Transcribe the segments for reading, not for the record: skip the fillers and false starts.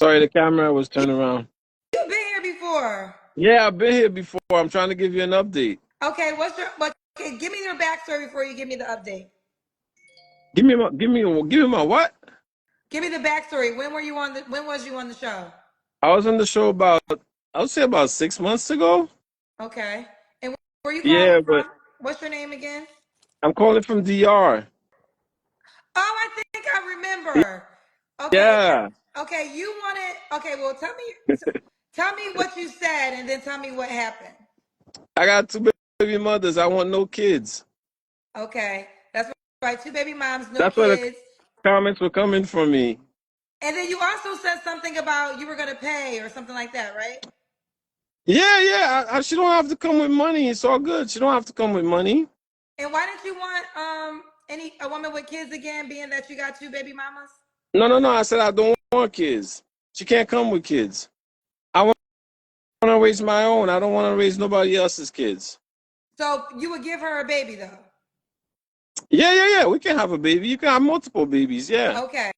Sorry, the camera was You, turned around. you've been here before. Yeah, I've been here before. I'm trying to give you an update. Okay, okay, give me your backstory before you give me the update. Give me my what? Give me the backstory. When was you on the show? I was on the show about, I would say about 6 months ago. Okay. And where you calling Yeah, but from? What's your name again? I'm calling from DR. Oh, I think I remember. Okay. Yeah, Okay, you wanted okay, well tell me what you said and then tell me what happened. I got two baby mothers. I want no kids. Okay. That's right. Two baby moms, no That's where the kids. comments were coming from me. And then you also said something about you were gonna pay or something like that, right? Yeah, yeah. She don't have to come with money. It's all good. She don't have to come with money. And why didn't you want a woman with kids again, being that you got two baby mamas? No, no, no. I said I don't want kids. She can't come with kids. I want to raise my own. I don't want to raise nobody else's kids. So you would give her a baby though. Yeah, yeah, yeah. We can have a baby. You can have multiple babies. Yeah, Okay.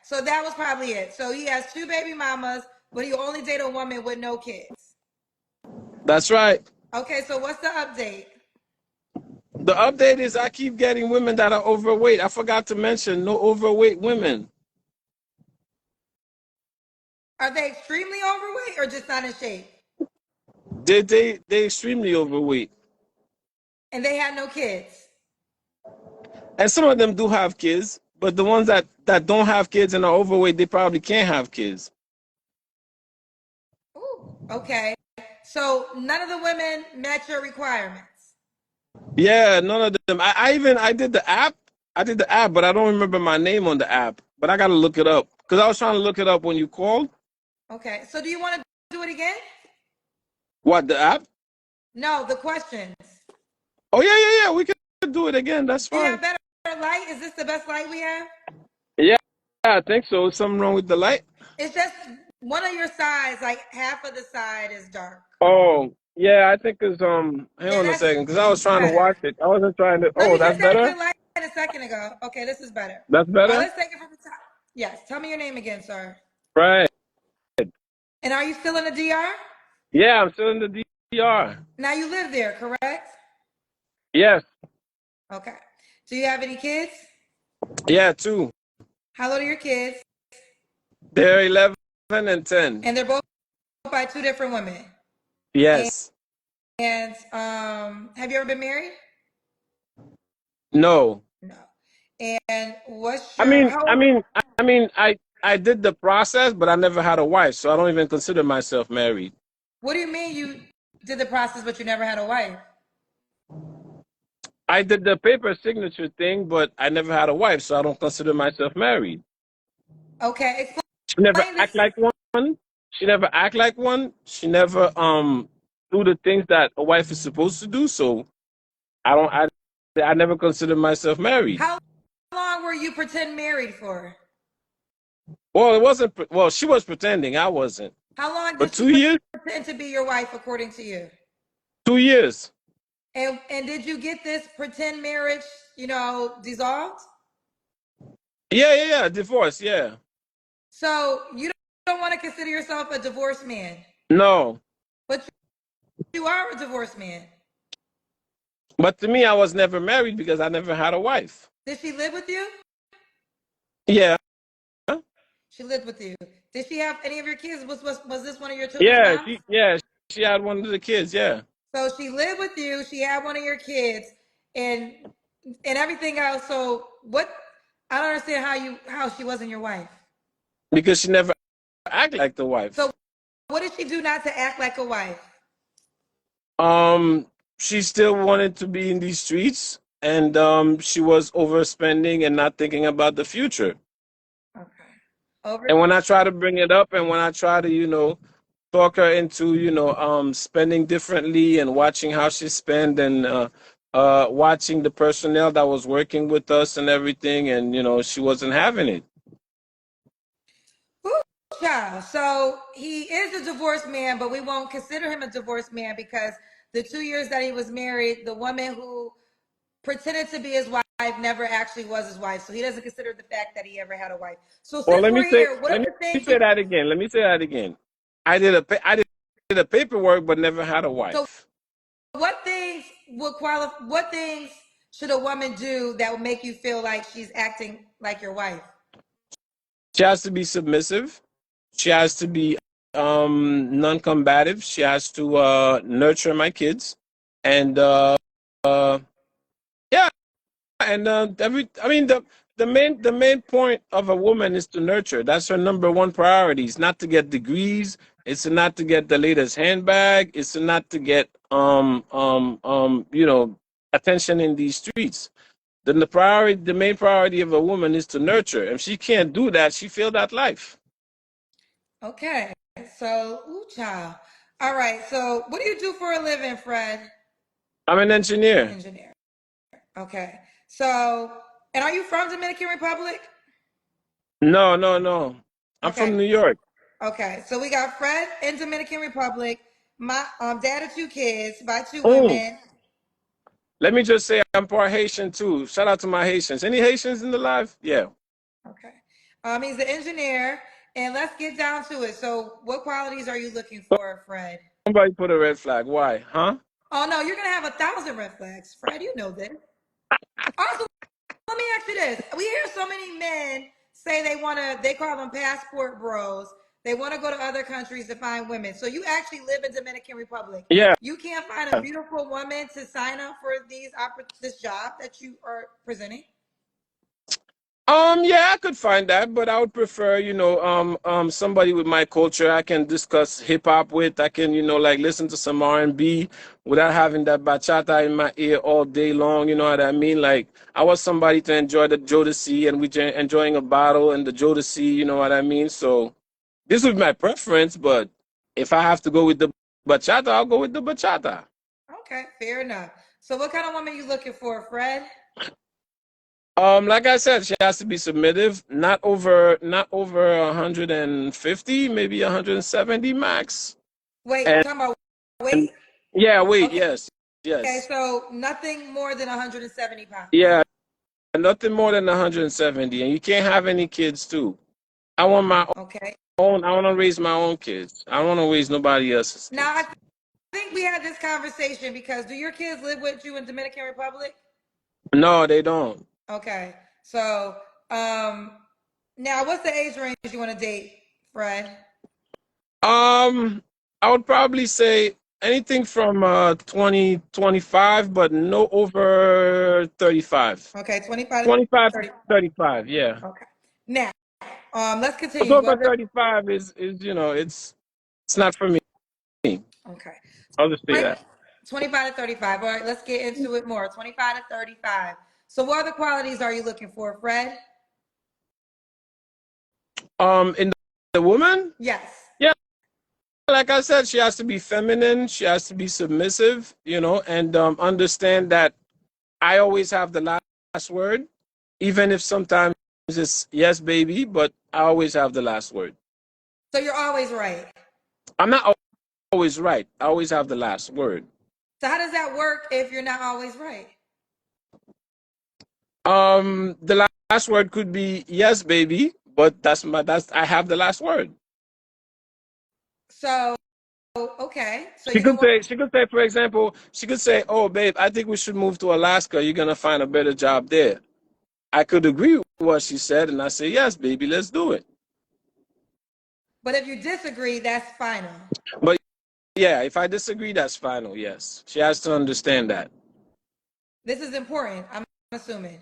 So that was probably it. So he has two baby mamas, but he only date a woman with no kids. that's right. Okay, so what's the update? The update is I keep getting women that are overweight. I forgot to mention no overweight women. Are they extremely overweight or just not in shape? They extremely overweight, And they had no kids. and some of them do have kids. But the ones that don't have kids and are overweight, they probably can't have kids. Ooh, okay. So none of the women met your requirements. Yeah, none of them. I did the app. I did the app, but I don't remember my name on the app. But I gotta look it up because I was trying to look it up when you called. Okay. So do you want to do it again? What, the app? No, the questions. Oh yeah, yeah, yeah. We can do it again. That's Do you fine. have better light? Is this the best light we have? Yeah, I think so. Something wrong with the light? It's just one of your sides, like half of the side is dark. Oh, yeah. I think it's hang Yeah, on a that's second, because I was trying to better. watch it. I wasn't trying to. No, Oh, you that's just had better. good light a second ago. Okay, this is better. That's All right, better. let's take it from the top. Yes, tell me your name again, sir. Right. And are you still in the DR? Yeah, I'm still in the DR. Now you live there, correct? Yes. Okay. Do you have any kids? Yeah, two. How old are your kids? They're 11 and 10. And they're both by two different women. And, Yes. have you ever been married? No. No. And what's I your mean, how I old? mean, I mean, I did the process, but I never had a wife, so I don't even consider myself married. What do you mean you did the process but you never had a wife? I did the paper signature thing, but I never had a wife, so I don't consider myself married. Okay, She never explain act this. like one. She never act like one. She never do the things that a wife is supposed to do. So I don't. I never consider myself married. How long were you pretend married for? Well, it wasn't. Well, she was pretending. I wasn't. How long But did she 2 years. pretend to be your wife according to you? 2 years. And did you get this pretend marriage, dissolved? Yeah, yeah, yeah. Divorce. Yeah. So you don't want to consider yourself a divorced man, No. but you are a divorced man. But to me, I was never married because I never had a wife. Did she live with you? Yeah. She lived with you. Did she have any of your kids? Was this one of your children's Yeah. moms? She had one of the kids. Yeah. So she lived with you. She had one of your kids, and everything else. So what? I don't understand how she wasn't your wife. Because she never act like the wife. So what did she do not to act like a wife? She still wanted to be in these streets, and she was overspending and not thinking about the future. Okay. Over. And when I try to bring it up, and when I try to, talk her into, spending differently and watching how she spend, and watching the personnel that was working with us and everything, and she wasn't having it. Ooh, child. So he is a divorced man, but we won't consider him a divorced man because the 2 years that he was married, the woman who pretended to be his wife never actually was his wife, so he doesn't consider the fact that he ever had a wife. So Well, since we're here, what are let the me things say you? that again. Let me say that again. I did a paperwork, but never had a So wife. what things would qualify? What things should a woman do that would make you feel like she's acting like your wife? She has to be submissive. She has to be non-combative. She has to nurture my kids, and uh, yeah, and I mean the main point of a woman is to nurture. That's her number one priority. It's not to get degrees. It's not to get the latest handbag. It's not to get attention in these streets. Then the main priority of a woman is to nurture. If she can't do that, she failed at life. Okay, so ooh, child. All right. So what do you do for a living, Fred? I'm an engineer. Engineer. Okay. So, and are you from Dominican Republic? No, no, no. I'm Okay. from New York. Okay. So we got Fred in Dominican Republic. My dad of two kids by two Oh, women. let me just say I'm part Haitian too. Shout out to my Haitians. Any Haitians in the live? Yeah. Okay. He's the engineer, and let's get down to it. So, what qualities are you looking for, Fred? Somebody put a red flag. Why? Huh? Oh no, you're gonna have 1,000 red flags, Fred. You know this. Also, let me ask you this: we hear so many men say they want to. They call them passport bros. They want to go to other countries to find women. So you actually live in Dominican Republic. Yeah. You can't find a beautiful woman to sign up for this job that you are presenting. Yeah, I could find that, but I would prefer, somebody with my culture I can discuss hip hop with. I can, like listen to some R&B without having that bachata in my ear all day long. You know what I mean? Like I want somebody to enjoy the Jodeci and enjoying a bottle and the Jodeci. You know what I mean? So this would be my preference, but if I have to go with the bachata, I'll go with the bachata. Okay, fair enough. So, what kind of woman you looking for, Fred? Like I said, she has to be submissive, not over 150, maybe 170 max. Wait, And talking about weight? yeah, wait, Okay. yes, Okay, yes. so nothing more than 170 pounds. Yeah, nothing more than 170. And you can't have any kids too. I want my Okay. I want to raise my own kids. I don't want to raise nobody else's Now, I kids. think we had this conversation because do your kids live with you in Dominican Republic? No, they don't. Okay. So, um, now what's the age range you want to date, Fred? Um, I would probably say anything from 20, 25, but no over 35. Okay, 25 to 25 to 30. 35, yeah. Okay. Now, let's What's continue. over 35 is it's not for me. Okay. I'll just say 20 that. 25 to 35. All right, let's get into it more. 25 to 35. So, what other qualities are you looking for, Fred? In the woman, Yes. yeah, like I said, she has to be feminine, she has to be submissive, and understand that I always have the last word, even if sometimes it's yes, baby, but I always have the last word. So, you're always right. I'm not always right. I always have the last word. So, how does that work if you're not always right? The last word could be yes, baby, but that's I have the last word. So, okay. So, you don't want. She could say, for example, she could say, "Oh, babe, I think we should move to Alaska. You're gonna find a better job there." I could agree with what she said, and I say, "Yes, baby, let's do it." But if you disagree, that's final. But yeah, if I disagree, that's final. Yes, she has to understand that. This is important, I'm assuming.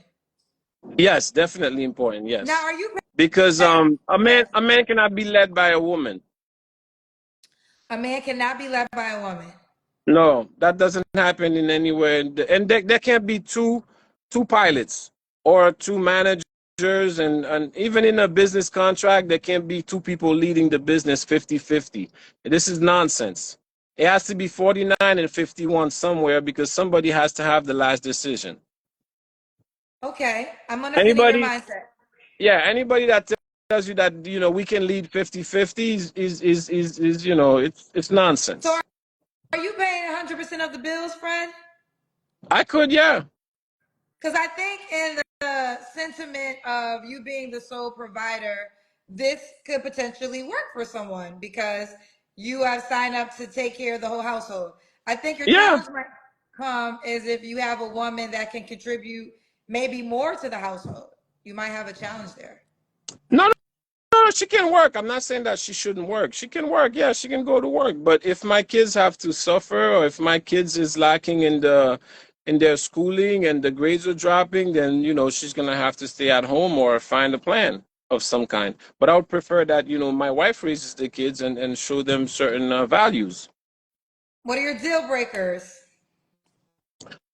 Yes, definitely important. Now, Yes, are you because paying? Yes. a man cannot be led by a woman. A man cannot be led by a woman. No, that doesn't happen in anywhere. And there can't be two pilots or two managers, and even in a business contract, there can't be two people leading the business 50-50. This is nonsense. It has to be 49 and 51 somewhere because somebody has to have the last decision. Okay, I'm understanding your Anybody, mindset. yeah, anybody that tells you that we can lead 50-50 is it's So, nonsense. are you paying 100% of the bills, friend? I could, yeah. Because I think in the sentiment of you being the sole provider, this could potentially work for someone because you have signed up to take care of the whole household. I think your Yeah. challenge might come is if you have a woman that can contribute maybe more to the household. You might have a challenge there. No, no, she can work. I'm not saying that she shouldn't work. She can work. Yeah, she can go to work. But if my kids have to suffer, or if my kids is lacking in their schooling and the grades are dropping, then she's gonna have to stay at home or find a plan of some kind. But I would prefer that my wife raises the kids and show them certain values. What are your deal breakers?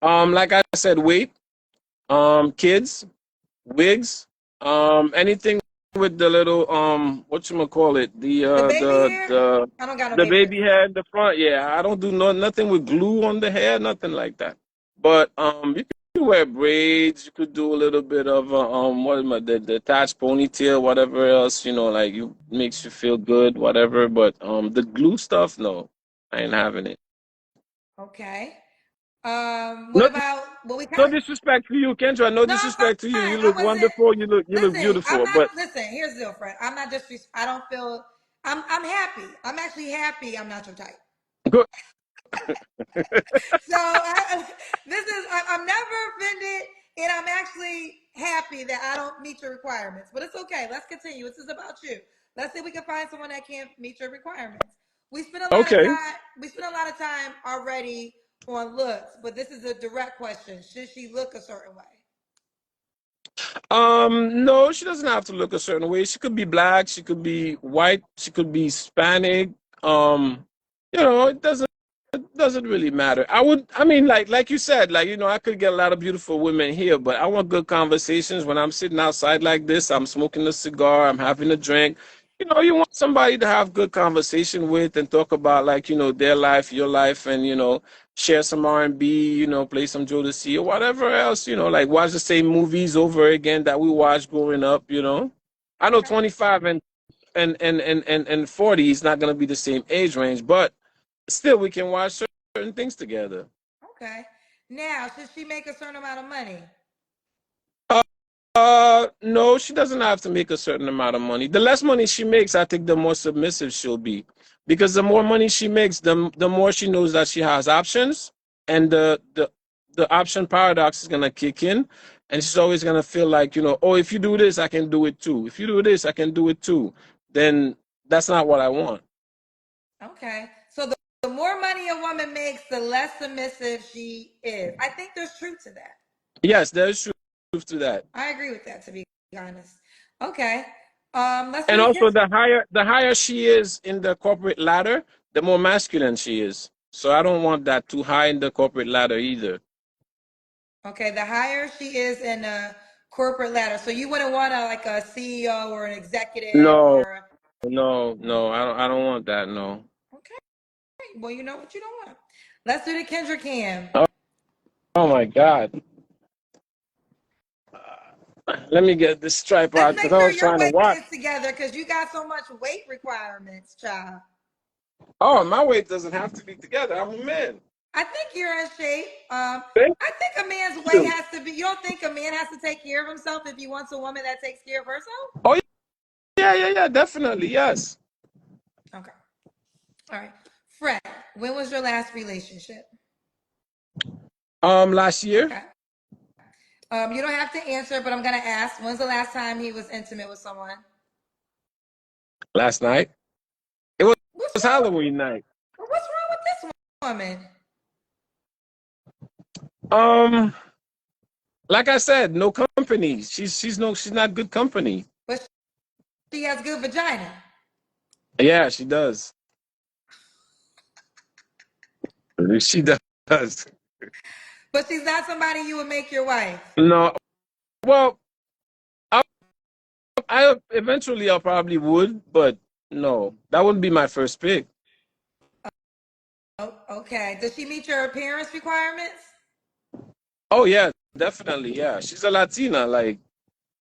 Like I said, weight, kids, wigs, anything with the little call it, the The uh baby the hair? the I don't got no the baby hair. baby hair in the front. Yeah, I don't do nothing with glue on the hair, nothing like that. But you could wear braids, you could do a little bit of what am I, the attached ponytail, whatever else, like you makes you feel good, whatever. But the glue stuff, no, I ain't having it. Okay. What No, about what we no kind of disrespect to you, Kendra. No No, I'm disrespect to you. fine. You I look wasn't. wonderful. You look Listen, I'm beautiful. not. But Listen, here's the deal, friend. I'm not just. I don't feel. I'm happy. I'm actually happy. I'm not your type. good. So this is. I'm never offended, and I'm actually happy that I don't meet your requirements. But it's okay. Let's continue. This is about you. Let's see if we can find someone that can meet your requirements. We spent a lot of Okay. time. We spent a lot of time already on looks, but this is a direct question. Should she look a certain way? No, she doesn't have to look a certain way. She could be black, she could be white, she could be Hispanic. It doesn't really matter. I mean, like you said, I could get a lot of beautiful women here, but I want good conversations when I'm sitting outside like this, I'm smoking a cigar, I'm having a drink. You want somebody to have good conversation with and talk about their life, your life, and share some R&B, play some Jodeci or whatever else, like watch the same movies over again that we watched growing up. I know Okay. 25 and 40 is not going to be the same age range, but still we can watch certain things together. Okay. Now, should she make a certain amount of money? No, she doesn't have to make a certain amount of money. The less money she makes, I think the more submissive she'll be. Because the more money she makes, the more she knows that she has options, and the option paradox is gonna kick in, and she's always gonna feel like, oh, if you do this, I can do it too. If you do this, I can do it too. Then that's not what I want. Okay. So the more money a woman makes, the less submissive she is. I think there's truth to that. Yes, there's truth to that. I agree with that, to be honest. Okay. Let's do And the also kids. the higher she is in the corporate ladder, the more masculine she is. So I don't want that too high in the corporate ladder either. Okay, the higher she is in a corporate ladder. So you wouldn't want like a CEO or an executive No, or no, no. I don't want that. No. okay. Well, you know what you don't want. Let's do the Kendra Cam. Oh, oh my God. Let me get this stripe Let's out because make I sure was your trying to weight watch. is together because you got so much weight requirements, child. Oh, my weight doesn't have to be together. I'm a man. I think you're in shape. Thank I think a man's weight you. has to be. You don't think a man has to take care of himself if he wants a woman that takes care of herself? Oh yeah, yeah, yeah. Definitely, yes. Okay. All right. Fred, when was your last relationship? Last year, Okay. You don't have to answer, but I'm gonna ask. When's the last time he was intimate with someone? last night, it was, What's was wrong? Halloween night. What's wrong with this woman? Um, like I said, no company. She's not good company. But she has good vagina. Yeah, she does. She does. But she's not somebody you would make your wife. No, well, I eventually I probably would, but no, that wouldn't be my first pick. Oh, okay. Does she meet your appearance requirements? Oh yeah, definitely. Yeah, she's a Latina. Like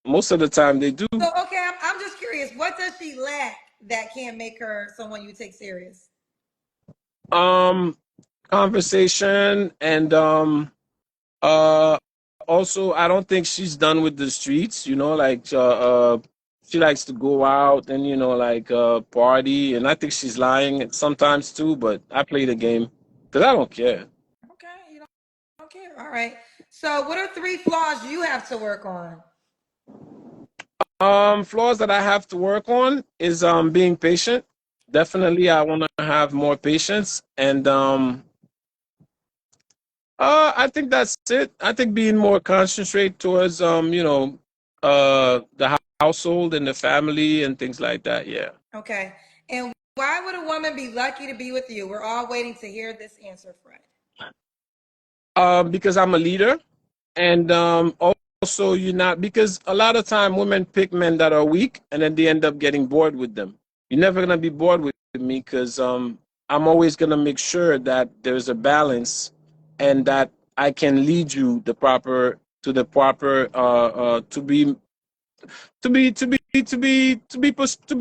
most of the time, they do. So okay, I'm just curious. What does she lack that can't make her someone you take serious? Um, conversation and uh also, I don't think she's done with the streets. Like she likes to go out and like party, and I think she's lying sometimes too. But I play the game because I don't care. Okay, you don't care. All right. So, what are three flaws you have to work on? Flaws that I have to work on is being patient. Definitely, I want to have more patience, and I think that's it. I think being more concentrate towards the household and the family and things like that. Yeah. Okay. And why would a woman be lucky to be with you? We're all waiting to hear this answer, Fred. Because I'm a leader, and also you're not, because a lot of time women pick men that are weak, and then they end up getting bored with them. You're never gonna be bored with me because I'm always gonna make sure that there's a balance, and that I can lead you the proper to be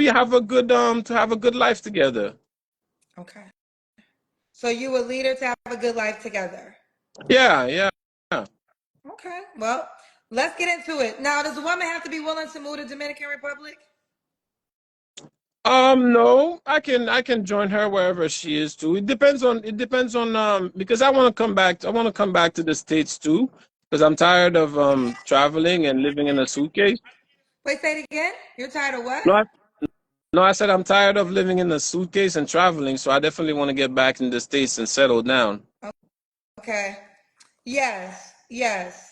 have a good to have a good life together. Okay. So, you a leader to have a good life together. Yeah, yeah. Okay. Well, let's get into it. Now, does a woman have to be willing to move to Dominican Republic? No, I can join her wherever she is too. It depends on because I want to come back to the States too because I'm tired of traveling and living in a suitcase. Wait, say it again. You're tired of what? No, I said I'm tired of living in a suitcase and traveling, so I definitely want to get back in the States and settle down. Okay. Yes, yes.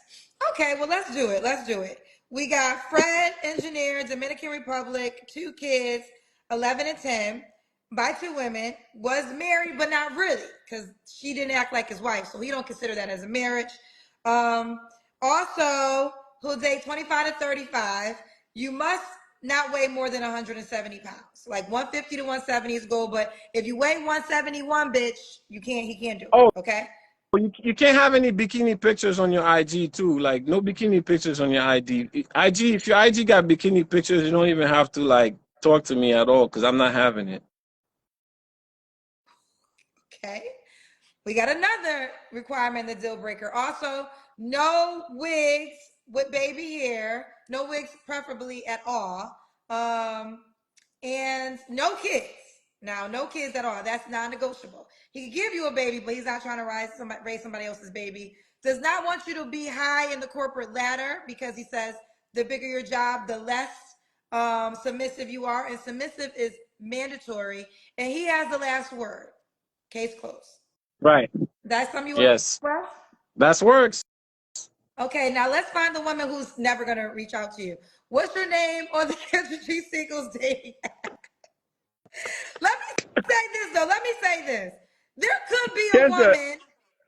Okay, well, let's do it. Let's do it. We got Fred, engineer, Dominican Republic, two kids, 11 and 10, by two women, was married, but not really, because she didn't act like his wife, so he don't consider that as a marriage. Um, Also, Jose, 25 to 35, you must not weigh more than 170 pounds. Like 150 to 170 is goal, but if you weigh 171, bitch, he can't do it, Oh, okay? you can't have any bikini pictures on your IG too. Like no bikini pictures on your IG. If your IG got bikini pictures, you don't even have to like talk to me at all because I'm not having it. Okay. We got another requirement, the deal breaker. Also, no wigs with baby hair, no wigs preferably at all. Um, and no kids. Now, no kids at all. That's non-negotiable. He can give you a baby, but he's not trying to raise somebody else's baby. Does not want you to be high in the corporate ladder because he says the bigger your job, the less submissive you are, and submissive is mandatory. And he has the last word. Case closed. Right. That's something you want to Yes. express? That works. Okay, now let's find the woman who's never gonna reach out to you. What's your name on the Entry Singles dating app? Let me say this though. Let me say this. There could be a Kendra, woman.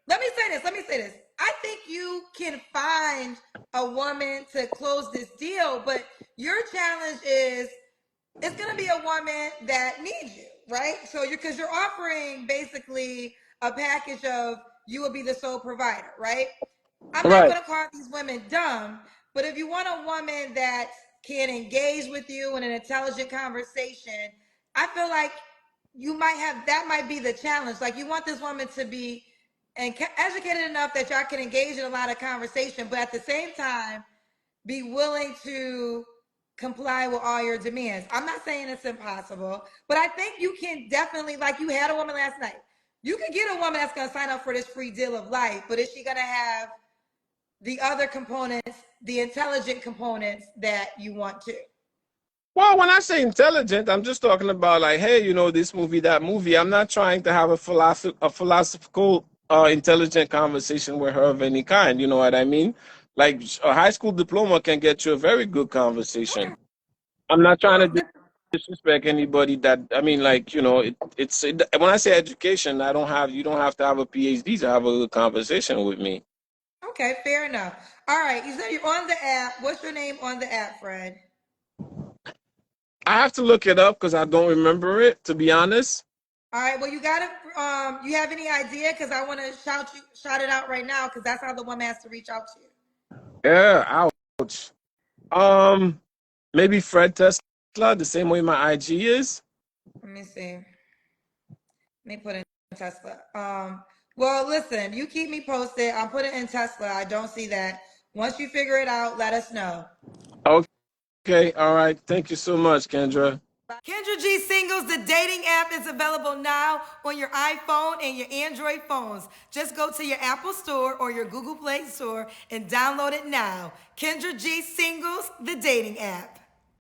Let me say this. Let me say this. I think you can find a woman to close this deal, but your challenge is it's gonna be a woman that needs you, right? So you're offering basically a package of you will be the sole provider, right? I'm not right. going to call these women dumb, but if you want a woman that can engage with you in an intelligent conversation, I feel like you might have that might be the challenge. Like you want this woman to be and educated enough that y'all can engage in a lot of conversation, but at the same time be willing to comply with all your demands. I'm not saying it's impossible, but I think you can definitely, like you had a woman last night. You can get a woman that's going to sign up for this free deal of life, but is she going to have the other components, the intelligent components that you want to? Well, when I say intelligent, I'm just talking about like, hey, this movie, that movie. I'm not trying to have a philosophical, intelligent conversation with her of any kind. You know what I mean? Like a high school diploma can get you a very good Okay. conversation. I'm not trying Well, to disrespect anybody that I mean, like when I say education, you don't have to have a PhD to have a good conversation with me. okay, fair enough. All right, you said you're on the app. What's your name on the app, Fred? I have to look it up because I don't remember it, to be honest. All right, well, you got to, you have any idea? Because I want to shout it out right now because that's how the woman has to reach out to you. Yeah, ouch. Um, Maybe Fred Tesla, the same way my IG is. Let me see. Let me put in Tesla. Well, listen, you keep me posted. I'm putting in Tesla. I don't see that. Once you figure it out, let us know. Okay, all right. Thank you so much, Kendra. Kendra G Singles, the dating app is available now on your iPhone and your Android phones. Just go to your Apple Store or your Google Play Store and download it now. Kendra G Singles, the dating app.